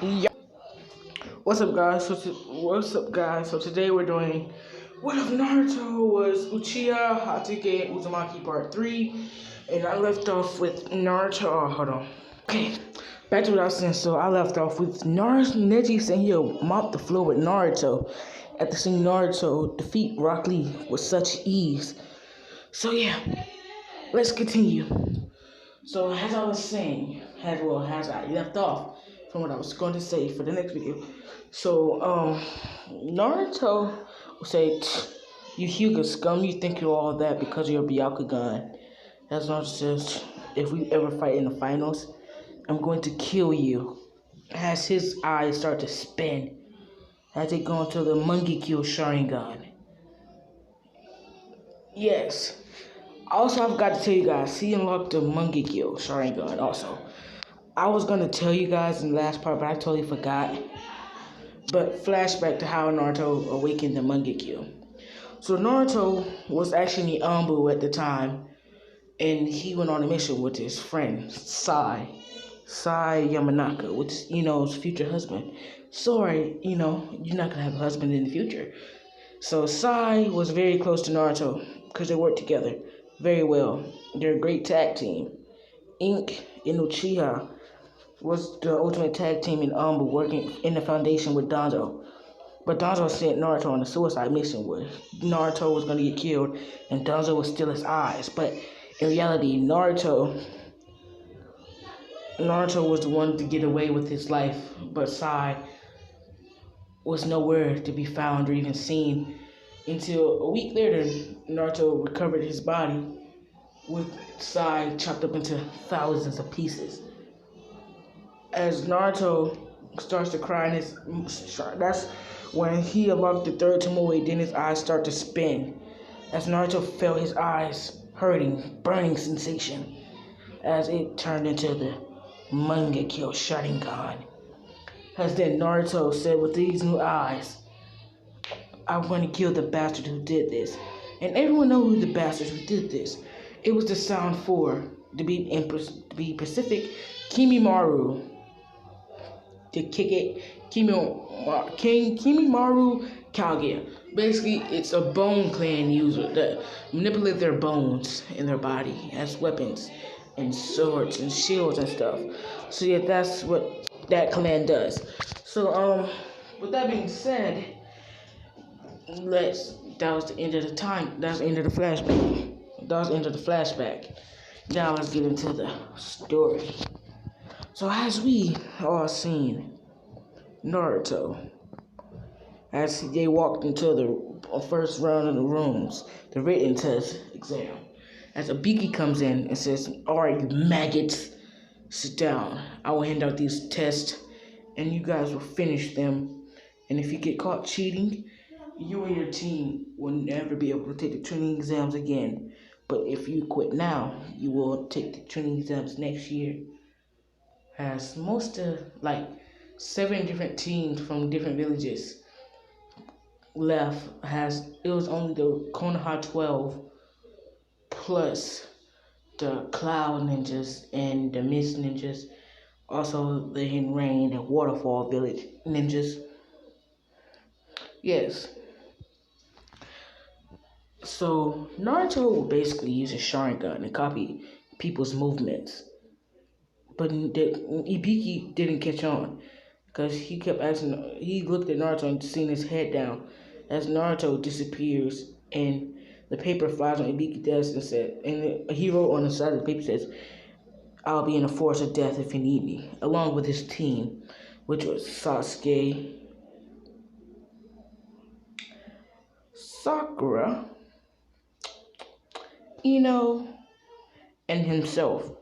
Yeah. What's up, guys? So today we're doing what if Naruto was Uchiha, Hatake, and Uzumaki Part 3, and I left off with Naruto. Oh, hold on. Okay, back to what I was saying. So I left off with Neji saying he'll mop the floor with Naruto after seeing Naruto defeat Rock Lee with such ease. So yeah, let's continue. So as I was saying, as I left off from what I was going to say for the next video. So Naruto will say, "You Hyuga scum, you think you're all that because you're a Byakugan." As Naruto says, "If we ever fight in the finals, I'm going to kill you." As his eyes start to spin, as they go into the Mangekyo Sharingan. Yes. Also, I forgot to tell you guys, he unlocked the Mangekyo Sharingan also. I was going to tell you guys in the last part, but I totally forgot. But flashback to how Naruto awakened the Mangekyo. So Naruto was actually in Ambu at the time, and he went on a mission with his friend, Sai Yamanaka, which is, his future husband. Sorry, you're not going to have a husband in the future. So Sai was very close to Naruto because they worked together very well. They're a great tag team. Ink and Uchiha was the ultimate tag team in Ambu working in the foundation with Danzo. But Danzo sent Naruto on a suicide mission where Naruto was going to get killed and Danzo would steal his eyes. But in reality, Naruto was the one to get away with his life, but Sai was nowhere to be found or even seen until a week later. Naruto recovered his body with Sai chopped up into thousands of pieces. As Naruto starts to cry, that's when he unlocked the third Tomoe. Then his eyes start to spin. As Naruto felt his eyes hurting, burning sensation, as it turned into the Mangekyo Sharingan. As then Naruto said, with these new eyes, I'm going to kill the bastard who did this. And everyone knows who the bastard who did this. It was the Sound 4, to be Pacific, Kimimaru. To kick it, Kimimaru Kaguya. Basically, it's a bone clan user that manipulate their bones in their body as weapons and swords and shields and stuff. So yeah, that's what that clan does. So with that being said, that was the end of the time. That's the end of the flashback. That was the end of the flashback. Now let's get into the story. So as we all seen Naruto, as they walked into the first round of the rooms, the written test exam, as Ibiki comes in and says, "Alright, you maggots, sit down. I will hand out these tests, and you guys will finish them. And if you get caught cheating, you and your team will never be able to take the training exams again. But if you quit now, you will take the training exams next year." As most of 7 different teams from different villages left, it was only the Konoha 12 plus the Cloud Ninjas and the Mist Ninjas, also the Hidden Rain and Waterfall Village Ninjas. Yes. So Naruto will basically use a Sharingan and copy people's movements. But Ibiki didn't catch on because he kept asking. He looked at Naruto and seen his head down as Naruto disappears, and the paper flies on Ibiki's desk and he wrote on the side of the paper says, "I'll be in the forest of death if you need me," along with his team, which was Sasuke, Sakura, and himself.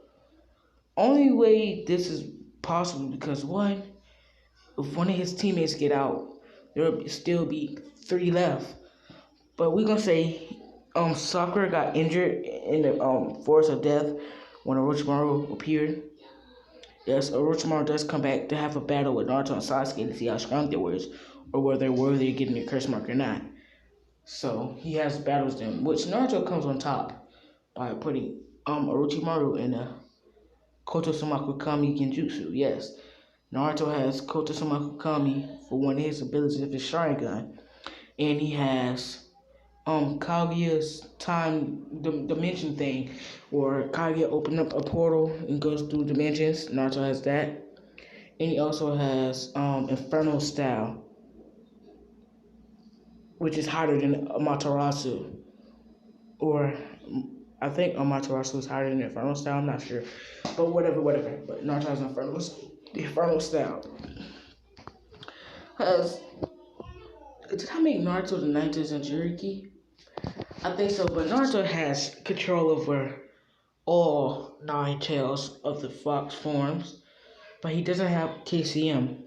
Only way this is possible because if one of his teammates get out, there'll still be 3 left. But we're gonna say Sakura got injured in the Forest of Death when Orochimaru appeared. Yes, Orochimaru does come back to have a battle with Naruto and Sasuke to see how strong they were, or whether they're worthy of getting a curse mark or not. So he has battles them, which Naruto comes on top by putting Orochimaru in a Koto Sumaku Kami Genjutsu, yes. Naruto has Kota Kami for one of his abilities of his Sharingan, and he has Kaguya's time dimension thing, or Kaguya opened up a portal and goes through dimensions. Naruto has that, and he also has Inferno Style, which is hotter than Amaterasu, or I think Amaterasu is higher than Inferno Style. I'm not sure, but whatever. But Naruto has Inferno Style. Did I make Naruto the 19th Jinchuriki? I think so, but Naruto has control over all 9 tails of the fox forms, but he doesn't have KCM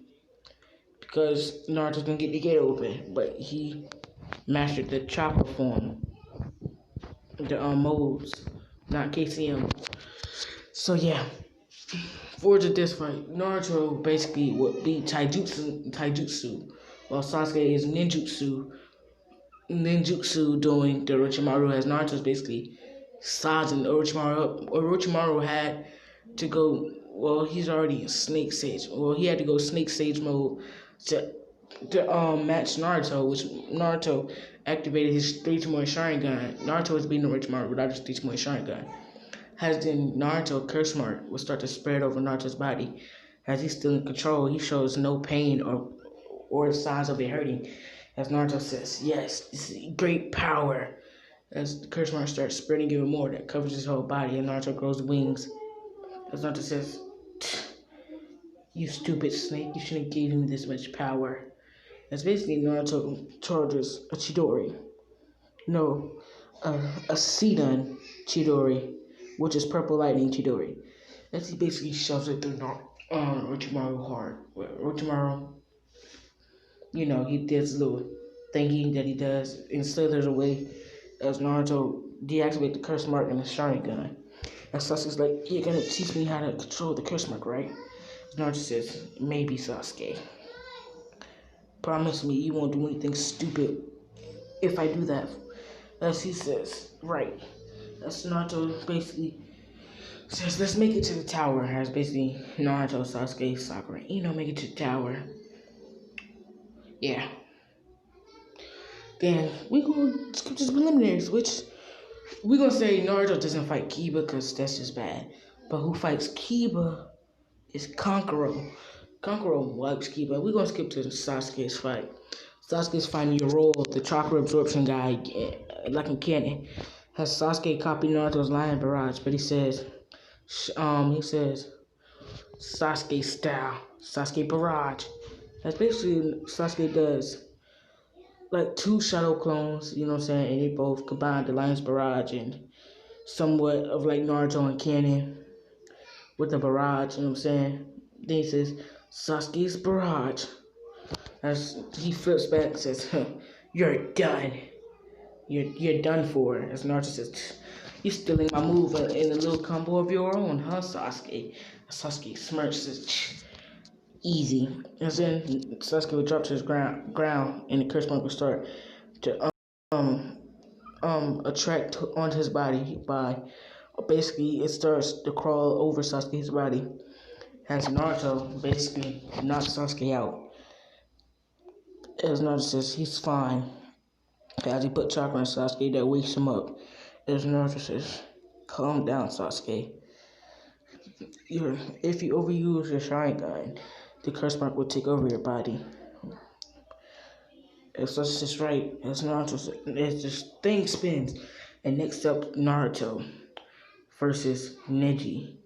because Naruto's gonna get the gate open, but he mastered the chopper form, the modes, not KCM. So yeah, for this fight, Naruto basically would be taijutsu, while Sasuke is ninjutsu doing the Orochimaru, as Naruto's basically sizing Orochimaru up. Orochimaru had to go, well, he's already in Snake Sage. Well, he had to go Snake Sage mode to match Naruto, which Naruto activated his 3-to-1 Sharingan. Naruto was beating Orochimaru without his 3-to-1 Sharingan. As then Naruto curse mark will start to spread over Naruto's body. As he's still in control, he shows no pain or signs of it hurting. As Naruto says, yes, this is great power. As the curse mark starts spreading even more, that covers his whole body, and Naruto grows wings. As Naruto says, you stupid snake, you shouldn't have given me this much power. As basically Naruto charges a Chidori. No, a Sidon Chidori, which is Purple Lightning Chidori. As he basically shoves it through Orochimaru hard. Orochimaru, he does a little thingy that he does and slithers away as Naruto deactivates the curse mark in the Sharingan. And Sasuke's like, you're gonna teach me how to control the curse mark, right? Naruto says, maybe, Sasuke. Promise me you won't do anything stupid if I do that. As he says, right. As Naruto basically says, let's make it to the tower. As basically Naruto, Sasuke, Sakura, make it to the tower. Yeah. Then we gonna skip to the preliminaries, which we gonna say Naruto doesn't fight Kiba because that's just bad. But who fights Kiba is Kankuro. Kankuro wipes Kiba. We're gonna skip to the Sasuke's fight. Sasuke's fighting Yoroi, the chakra absorption guy, like in canon. Has Sasuke copy Naruto's Lion Barrage, but he says Sasuke style, Sasuke Barrage. That's basically Sasuke does like 2 shadow clones, you know what I'm saying, and they both combine the Lion's Barrage and somewhat of like Naruto and canon with the barrage, you know what I'm saying? Then he says, Sasuke's barrage. As he flips back and says, you're done. You're done for. As Naruto says, you're stealing my move in a little combo of your own, huh, Sasuke? Sasuke smirks, says, easy. And then Sasuke would drop to his ground and the curse mark would start to attract onto his body by basically it starts to crawl over Sasuke's body. As Naruto basically knocks Sasuke out. As Naruto says he's fine. As he put chakra on Sasuke that wakes him up. As Naruto says, calm down, Sasuke. If you overuse your Sharingan, the curse mark will take over your body. As Sasuke says right, as Naruto says, as this thing spins, and next up Naruto versus Neji.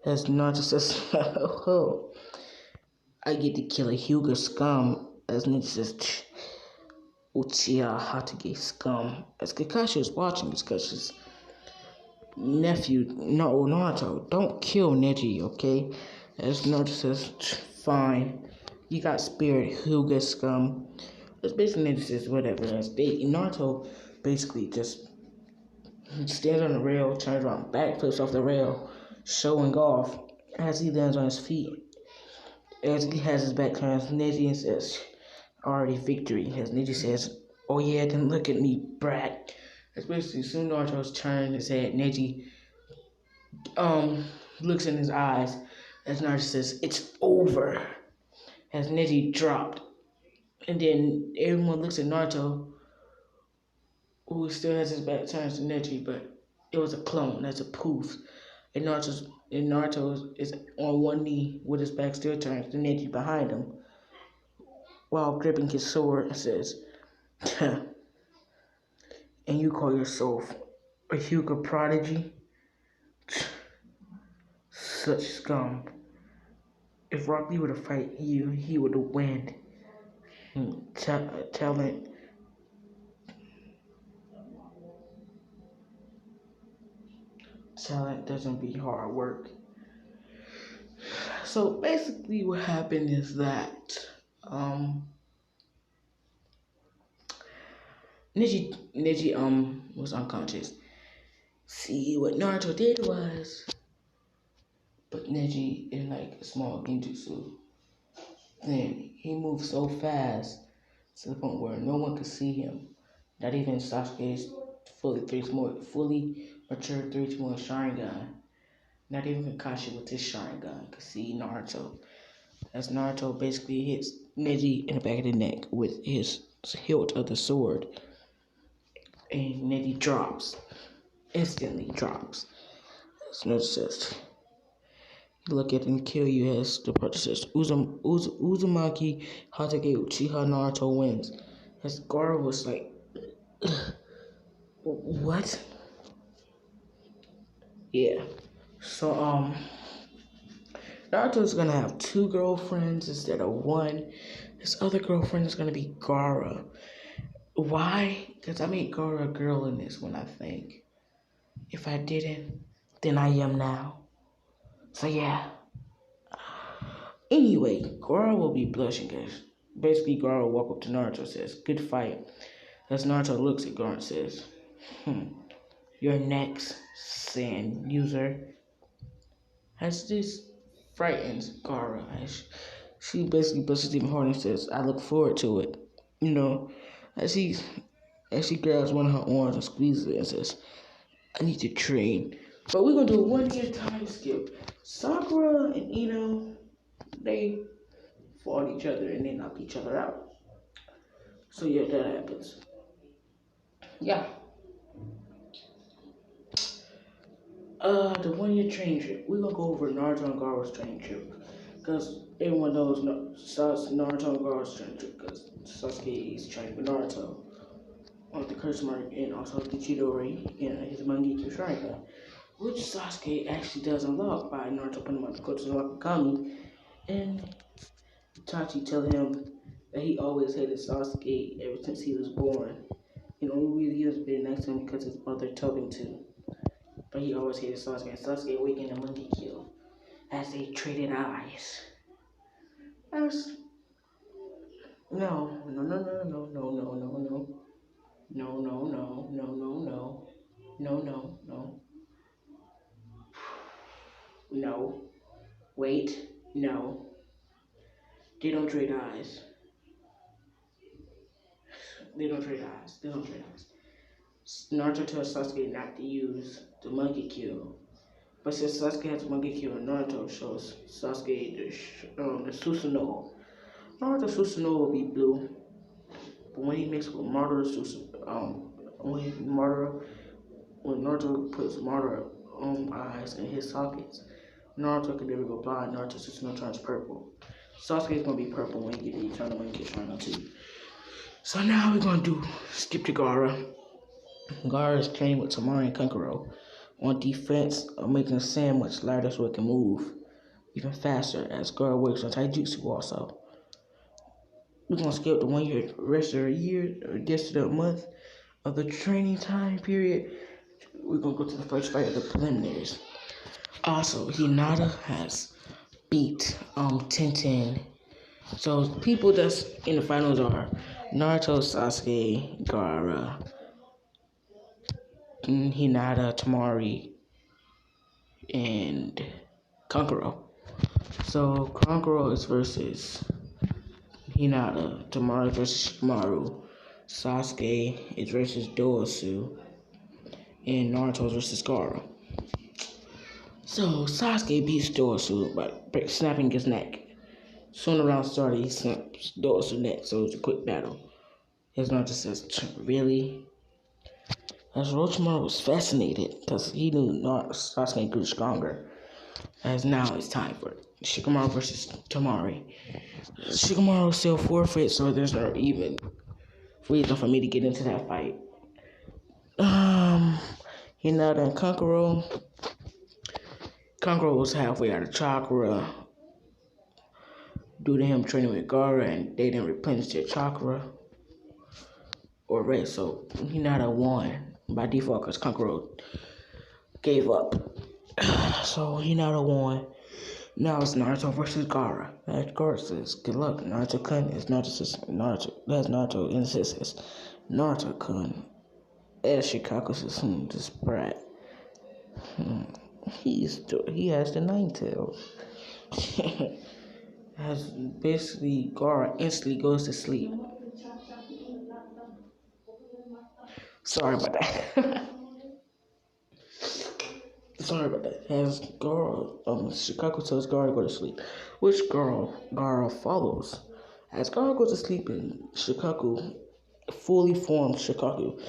As Naruto says, oh, I get to kill a Hyuga scum. As Neji says, uchiha hatake scum. As Kakashi is watching Kakashi's nephew, Naruto, don't kill Neji, okay? As Naruto says, fine. You got spirit, Hyuga scum. As basically Neji says, whatever. As Naruto basically just stands on the rail, turns around, backflips off the rail, showing off as he lands on his feet. As he has his back turned, Neji says, already victory. As Neji says, oh yeah, then look at me, brat. As basically, soon Naruto's turned his head, Neji looks in his eyes As Naruto says, it's over. As Neji dropped. And then everyone looks at Naruto, who still has his back turned to Neji, but it was a clone, that's a poof. And Naruto is on one knee with his back still turned to Neji behind him, while gripping his sword and says, and you call yourself a Hyuga prodigy? Such scum. If Rock Lee were to fight you, he would win. Talent. Talent doesn't beat hard work. So basically what happened is that Neji was unconscious. See, what Naruto did was put Neji in like a small genjutsu. Then he moved so fast to the point where no one could see him. Not even Sasuke's fully mature 3-to-1 Sharingan. Not even Kakashi with his Sharingan could see Naruto. As Naruto basically hits Neji in the back of the neck with his hilt of the sword. And Neji drops. Instantly drops. As Naruto says, look at and kill you as the part says Uzumaki hatake uchiha Naruto wins. As Gaara was like, what? Yeah. So Naruto's gonna have 2 girlfriends instead of 1. His other girlfriend is gonna be Gaara. Why? Because I made Gaara a girl in this one, I think. If I didn't, then I am now. So yeah. Anyway, Gaara will be blushing, guys. Basically, Gaara will walk up to Naruto and says, good fight. As Naruto looks at Gaara and says, you're next, Sand user. As this frightens Gaara, she basically blushes even harder and says, I look forward to it. You know, as she grabs one of her arms and squeezes it and says, I need to train. But we're going to do a 1-year time skip. Sakura and Ino, they fought each other and they knocked each other out. So yeah, that happens. Yeah. The 1-year training trip. We're gonna go over Naruto and Gaara's training trip. Because everyone knows Naruto and Gaara's training trip. Because Sasuke is training with Naruto on the curse mark and also the Chidori and his Mangekyo Sharingan. Which Sasuke actually does unlock by Naruto putting him on the Kotsuzaki Kami. And Itachi telling him that he always hated Sasuke ever since he was born. And only really he was very nice to him because his mother told him to. But he always hated Sasuke. And Sasuke awakened a monkey kill as they traded eyes. As no. No. Wait. No. They don't trade eyes. They don't trade eyes. Naruto tells Sasuke not to use the monkey kill. But since Sasuke has monkey kill and Naruto shows Sasuke the Susanoo. Naruto Susanoo will be blue. But when he mixes with Madara when Naruto puts Madara eyes in his sockets, Naruto can never go blind. Naruto Susanoo turns purple. Sasuke is gonna be purple when he gets the Eternal when he gets Sharingan too. So now we're gonna skip to Gaara. Gaara is training with Tamari and Kankuro on defense of making sand much lighter so it can move even faster as Gaara works on Taijutsu also. We're gonna skip the 1 year, rest of the year, or guess the month of the training time period. We're gonna go to the first fight of the preliminaries. Also, Hinata has beat Tenten. So people that's in the finals are Naruto, Sasuke, Gaara, Hinata, Tamari, and Kankuro. So Kankuro is versus Hinata, Tamari versus Shikamaru, Sasuke is versus Doasu, and Naruto versus Gaara. So Sasuke beats Dosu by snapping his neck. Soon around started, he snaps Dosu's neck, so it's a quick battle. His Naruto says, really? As Orochimaru was fascinated because he knew Sasuke grew stronger. As now it's time for Shikamaru versus Tamari. Shikamaru still forfeit, so there's no even reason for me to get into that fight. Hinata and Kankuro was halfway out of chakra due to him training with Gaara, and they didn't replenish their chakra or rest, so Hinata won by default because Kankuro gave up. So Hinata won. Now it's Naruto versus Gaara. As Gaara says, good luck, Naruto-kun. As Naruto says, Naruto insists, Naruto-kun. As Shikaku says, this brat. He has the nine tails. As basically Gaara instantly goes to sleep. Sorry about that. As Shikaku tells Gaara to go to sleep, which Gaara follows. As Gaara goes to sleep, and Shikaku, fully formed Shikaku,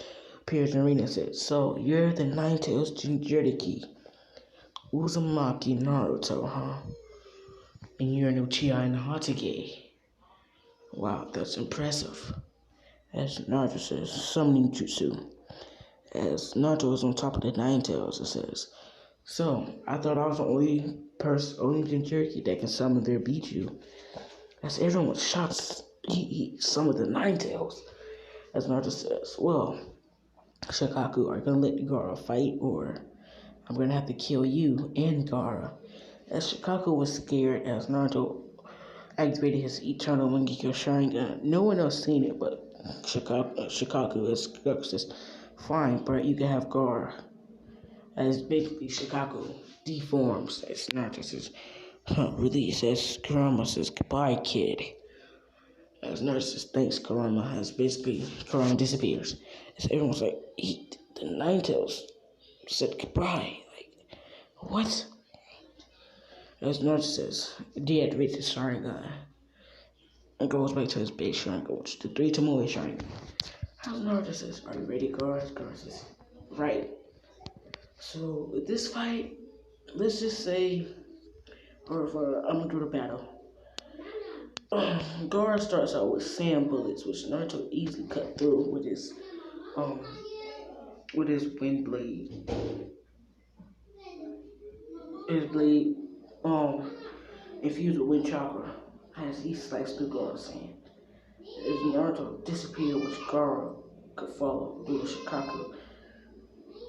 appears in the arena and says, "So you're the Nine Tails Jinchuriki, Uzumaki Naruto, huh? And you're an uchiha and hatake. Wow, that's impressive." As Naruto says, "Summoning jutsu." As Naruto is on top of the Nine Tails, it says, "So, I thought I was the only Jinchuriki that can summon their beat you." As everyone was shocked, he summoned the Nine Tails. As Naruto says, "Well, Shikaku, are you gonna let Gaara fight, or I'm gonna have to kill you and Gaara?" As Shikaku was scared, as Naruto activated his Eternal Mangekyo Sharingan, no one else seen it but Shikaku. As Shikaku says, "Fine, but you can have Gaara." As basically Shikaku deforms, as Naruto says, release. As Kurama says, "Goodbye, kid." As Naruto says, "Thanks, Kurama." As basically Kurama disappears. As everyone's like, the Nine Tails said goodbye. Like, what? As Naruto says, deactivates his Sharingan and goes back to his base Sharingan, which is the three Tomoe Sharingan. As Naruto says, "Are you ready, Gaara?" Gaara says, "Right." So with this fight, let's just say, I'm gonna do the battle. Gaara starts out with sand bullets, which Naruto easily cut through um with his wind blade. His blade infused with wind chakra as he sliced through Gaara's sand. As Naruto disappeared, which Gaara could follow due to Shikaku.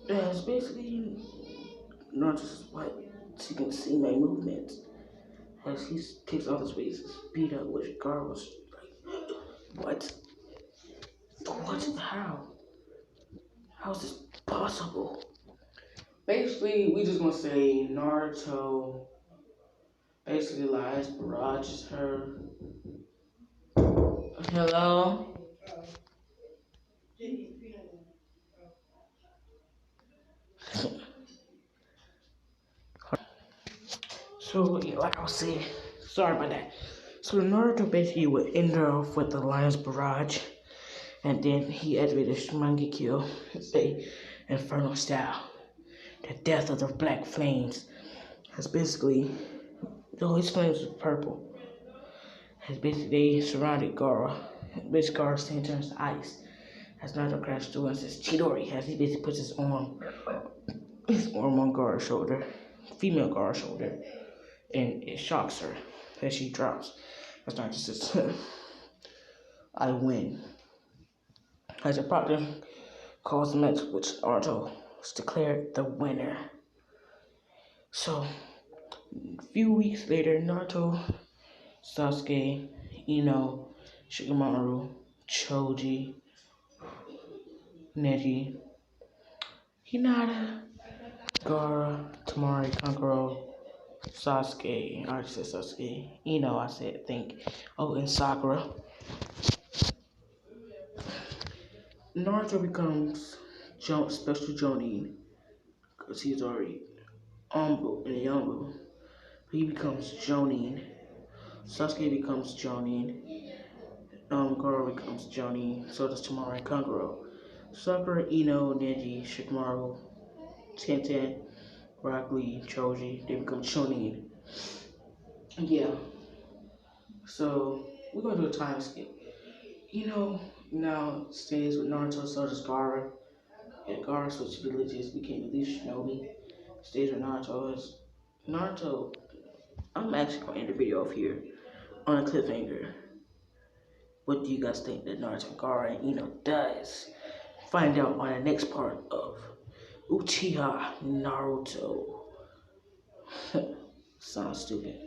As basically Naruto's what he can see my movements. As he takes all his ways, beat up, which Gaara was like, what? What? How is this possible? Basically, we just gonna say Naruto basically lies, barrages her. Hello? So, yeah, like I was saying, sorry about that. So Naruto basically would end her off with the Lion's Barrage, and then he activated Shimangekyo, the Inferno style. The death of the Black Flames has basically, though his flames were purple, has basically they surrounded Gaara, which Gaara then turns to ice. As Naruto crashed through and says Chidori, as he basically puts his arm on Gaara's shoulder, female Gaara's shoulder, and it shocks her as she drops. As Naruto says, "I win." As a proctor calls the match, which Naruto was declared the winner. So, a few weeks later, Naruto, Sasuke, Shikamaru, Choji, Neji, Hinata, Gaara, Tamari, Kankuro, Sasuke, I already said Sasuke, I said think, and Sakura. Naruto becomes Special Jonin, because he's already and the younger. He becomes Jonin. Sasuke becomes Jonin. Gaara becomes Jonin. So does Tamara and Kanguro. Sakura, Ino, Neji, Shikamaru, Tenten, Rock Lee, Choji, they become Chunin. Yeah. So we're gonna do a time skip. Now stays with Naruto, so does Gaara. And Gaara switched villages, became at least Shinobi. Stays with Naruto. Naruto, I'm actually gonna end the video off here on a cliffhanger. What do you guys think that Naruto, Gaara, and does? Find out on the next part of Uchiha Naruto. Sounds stupid.